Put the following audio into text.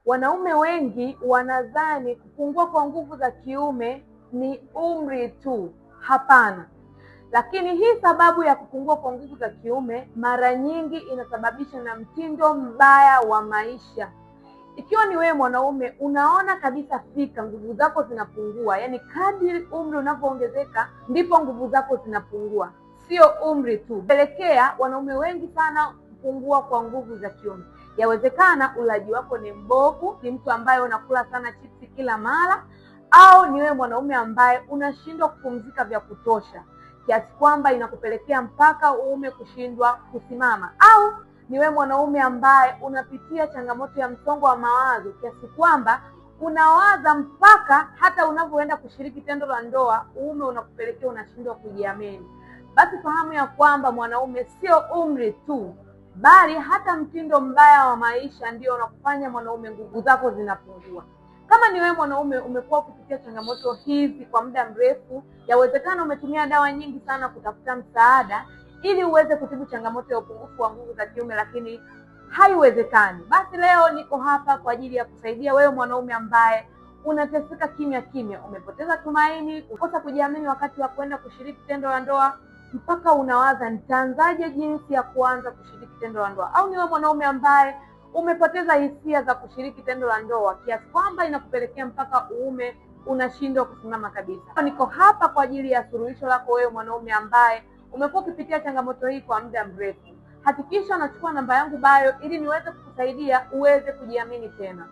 Wanaume wengi wanadhani kupungua kwa nguvu za kiume ni umri tu. Hapana. Lakini hii sababu ya kupungua kwa nguvu za kiume mara nyingi inasababishwa na mtindo mbaya wa maisha. Ikiwa ni wewe mwanaume unaona kabisa fika nguvu zako zinapungua, yani kadri umri unavyoongezeka ndipo nguvu zako zinapungua, sio umri tu. Pelekea wanaume wengi sana kupungua kwa nguvu za kiume. Yawezekana ulaji wako ni mbovu, ni mtu ambaye unakula sana chipsi kila mara, au ni wewe mwanaume ambaye unashindwa kupumzika vya kutosha kiasi kwamba inakupelekea mpaka uume kushindwa kusimama, au ni wewe mwanaume ambaye unapitia changamoto ya msongo wa mawazo kiasi kwamba unawaza mpaka hata unavyoenda kushiriki tendo la ndoa uume unakupelekea unashindwa kujiamini. Basi fahamu ya kwamba mwanaume sio umri tu, bali hata mtindo mbaya wa maisha ndio unakufanya mwanaume nguvu zako zinapungua. Kama ni wewe mwanaume umekuwa ukipitia changamoto hizi kwa muda mrefu, yawezekana umetumia dawa nyingi sana kutafuta msaada ili uweze kutibu changamoto ya upungufu wa nguvu za kiume, lakini haiwezekani. Basi leo niko hapa kwa ajili ya kusaidia wewe mwanaume ambaye unateseka kimya kimya, umepoteza tumaini, ukosa kujiamini wakati wa kwenda kushiriki tendo la ndoa, mpaka unawaza nitaanzaje jinsi ya kuanza kushiriki tendo la ndoa. Au ni wewe mwanaume ambaye umepoteza hisia za kushiriki tendo la ndoa kiasi kwamba inakupelekea mpaka uume unashindwa kusimama kabisa. Niko hapa kwa ajili ya suluhisho lako wewe mwanaume ambaye umekuwa ukipitia changamoto hii kwa muda mrefu. Hakikisha unachukua namba yangu bio ili niweze kukusaidia uweze kujiamini tena.